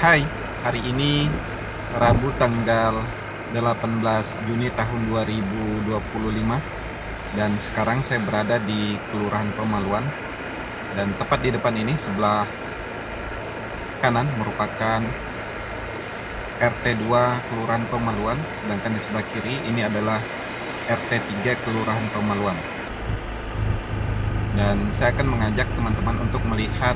Hai, hari ini Rabu tanggal 18 Juni tahun 2025 dan sekarang saya berada di Kelurahan Pemaluan, dan tepat di depan ini sebelah kanan merupakan RT 2 Kelurahan Pemaluan, sedangkan di sebelah kiri ini adalah RT 3 Kelurahan Pemaluan. Dan saya akan mengajak teman-teman untuk melihat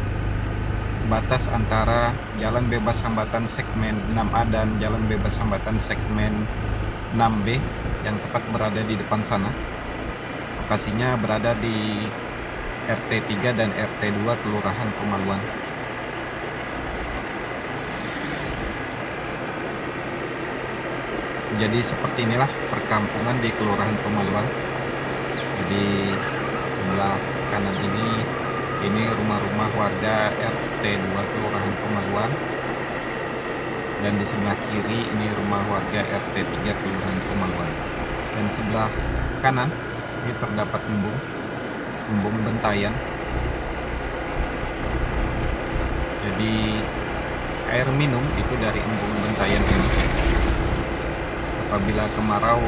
batas antara jalan bebas hambatan segmen 6A dan jalan bebas hambatan segmen 6B yang tepat berada di depan sana. Lokasinya berada di RT 3 dan RT 2 Kelurahan Pemaluan. Jadi seperti inilah perkampungan di Kelurahan Pemaluan. Jadi sebelah kanan ini rumah-rumah warga RT 2 Kelurahan Pemaluan, dan di sebelah kiri ini rumah warga RT 3 Kelurahan Pemaluan. Dan sebelah kanan ini terdapat embung bentayan. Jadi air minum itu dari embung bentayan ini. Apabila kemarau,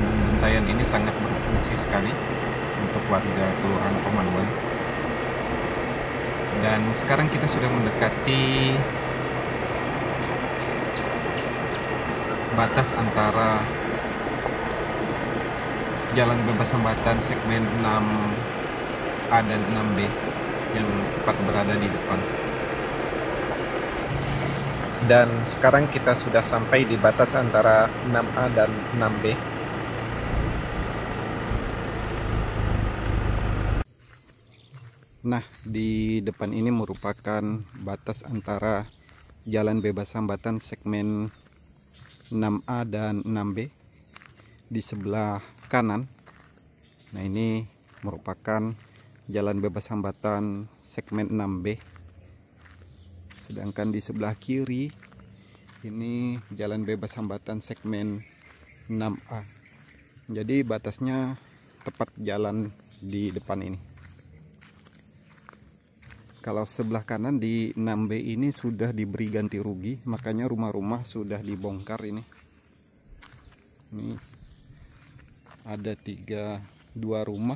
embung bentayan ini sangat berfungsi sekali untuk warga Kelurahan Pemaluan. Dan sekarang kita sudah mendekati batas antara jalan bebas hambatan segmen 6A dan 6B yang tepat berada di depan. Dan sekarang kita sudah sampai di batas antara 6A dan 6B. Nah, di depan ini merupakan batas antara jalan bebas hambatan segmen 6A dan 6B di sebelah kanan. Nah, ini merupakan jalan bebas hambatan segmen 6B. Sedangkan di sebelah kiri ini jalan bebas hambatan segmen 6A. Jadi batasnya tepat jalan di depan ini. Kalau sebelah kanan di 6B ini sudah diberi ganti rugi, makanya rumah-rumah sudah dibongkar ini. Ini ada 2 rumah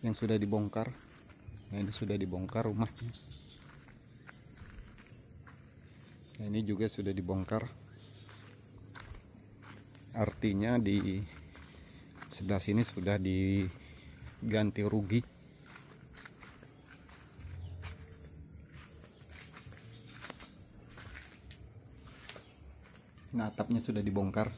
yang sudah dibongkar. Nah, ini sudah dibongkar rumahnya. Nah, ini juga sudah dibongkar. Artinya di sebelah sini sudah diganti rugi. Nah, atapnya sudah dibongkar.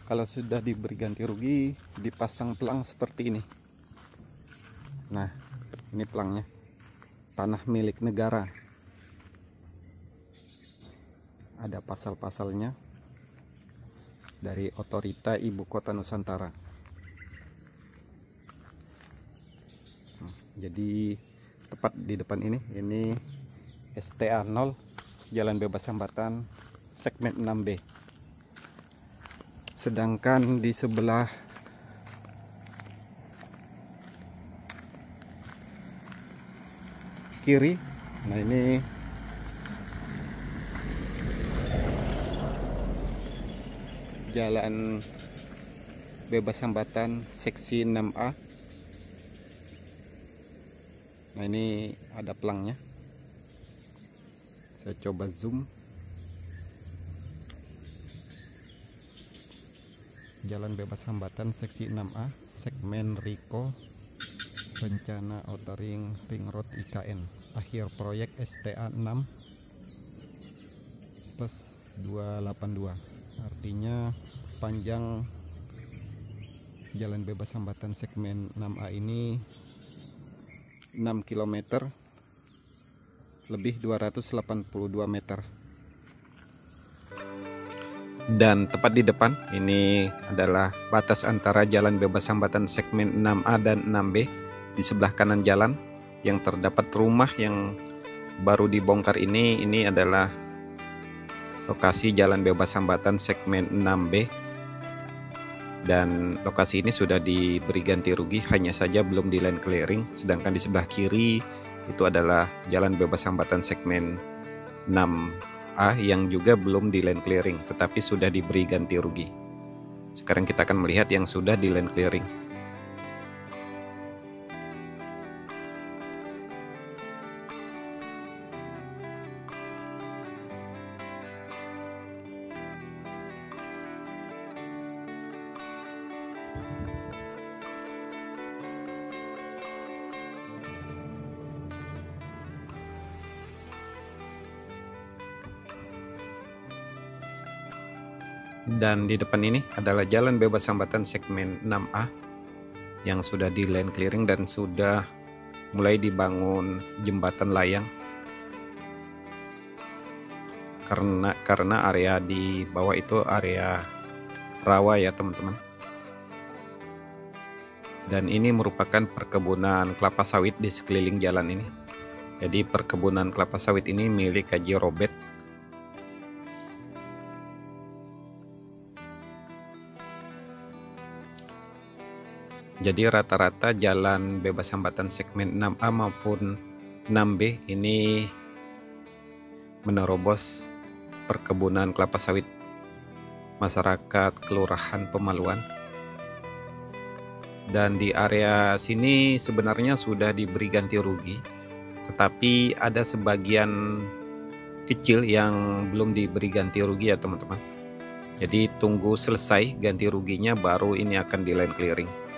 Kalau sudah diberi ganti rugi, dipasang pelang seperti ini. Nah, ini pelangnya. Tanah milik negara. Ada pasal-pasalnya dari Otorita Ibu Kota Nusantara. Jadi tepat di depan ini STA 0 jalan bebas hambatan segmen 6B. Sedangkan di sebelah kiri, nah ini jalan bebas hambatan seksi 6A. Nah, ini ada pelangnya. Saya coba zoom. Jalan bebas hambatan seksi 6A segmen Riko rencana Outering Ring Road IKN. Akhir proyek STA 6 plus 282. Artinya panjang jalan bebas hambatan segmen 6A ini 6 km lebih 282 meter. Dan tepat di depan ini adalah batas antara jalan bebas hambatan segmen 6A dan 6B. Di sebelah kanan jalan yang terdapat rumah yang baru dibongkar ini adalah lokasi jalan bebas hambatan segmen 6B. Dan lokasi ini sudah diberi ganti rugi, hanya saja belum di land clearing. Sedangkan di sebelah kiri itu adalah jalan bebas hambatan segmen 6A yang juga belum di land clearing, tetapi sudah diberi ganti rugi. Sekarang kita akan melihat yang sudah di land clearing. Dan di depan ini adalah jalan bebas hambatan segmen 6A yang sudah di land clearing dan sudah mulai dibangun jembatan layang. Karena area di bawah itu area rawa ya teman-teman. Dan ini merupakan perkebunan kelapa sawit di sekeliling jalan ini. Jadi perkebunan kelapa sawit ini milik Haji Robert. Jadi rata-rata jalan bebas hambatan segmen 6A maupun 6B ini menerobos perkebunan kelapa sawit masyarakat Kelurahan Pemaluan. Dan di area sini sebenarnya sudah diberi ganti rugi, tetapi ada sebagian kecil yang belum diberi ganti rugi ya teman-teman. Jadi tunggu selesai ganti ruginya baru ini akan di land clearing.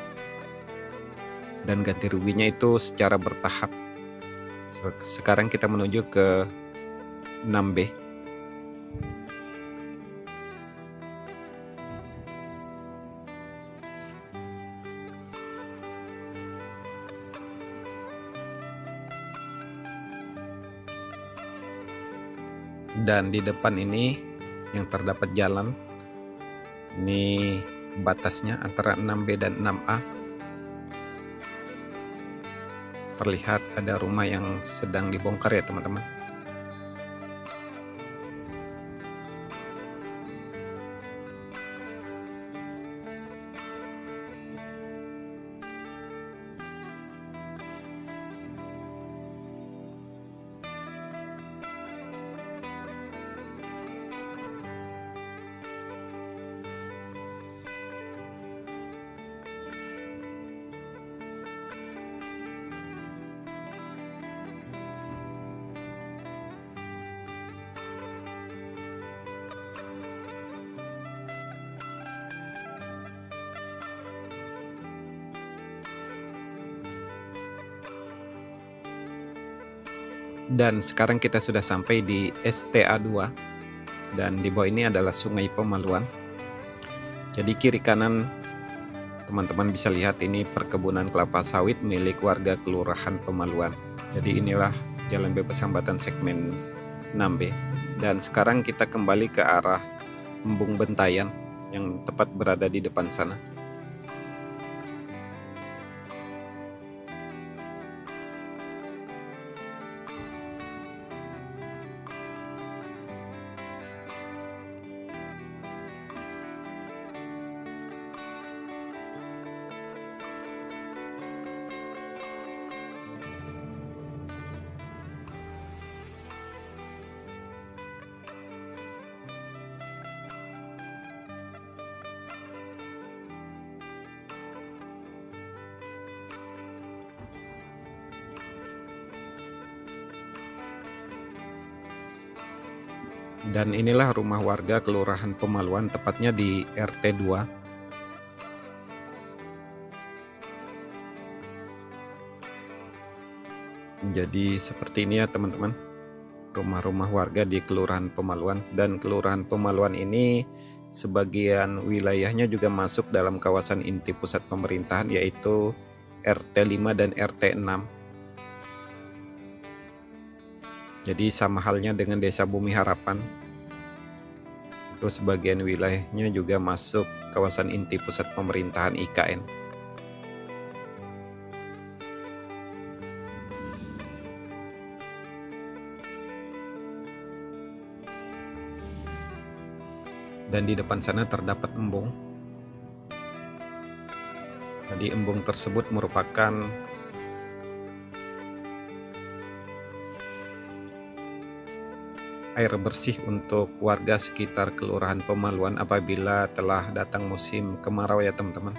Dan ganti ruginya itu secara bertahap. Sekarang kita menuju ke 6B. Dan di depan ini yang terdapat jalan, ini batasnya antara 6B dan 6A. Terlihat ada rumah yang sedang dibongkar ya teman-teman. Dan sekarang kita sudah sampai di STA 2 dan di bawah ini adalah Sungai Pemaluan. Jadi kiri kanan teman-teman bisa lihat ini perkebunan kelapa sawit milik warga Kelurahan Pemaluan. Jadi inilah jalan bebas hambatan segmen 6B. Dan sekarang kita kembali ke arah Embung Bentayan yang tepat berada di depan sana. Dan inilah rumah warga Kelurahan Pemaluan, tepatnya di RT 2. Jadi seperti ini ya teman-teman, rumah-rumah warga di Kelurahan Pemaluan. Dan Kelurahan Pemaluan ini sebagian wilayahnya juga masuk dalam kawasan inti pusat pemerintahan, yaitu RT 5 dan RT 6. Jadi sama halnya dengan Desa Bumi Harapan, itu sebagian wilayahnya juga masuk kawasan inti pusat pemerintahan IKN. Dan di depan sana terdapat embung. Jadi embung tersebut merupakan air bersih untuk warga sekitar Kelurahan Pemaluan apabila telah datang musim kemarau ya teman-teman.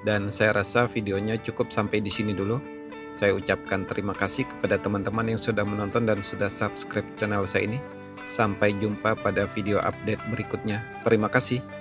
Dan saya rasa videonya cukup sampai di sini dulu. Saya ucapkan terima kasih kepada teman-teman yang sudah menonton dan sudah subscribe channel saya ini. Sampai jumpa pada video update berikutnya. Terima kasih.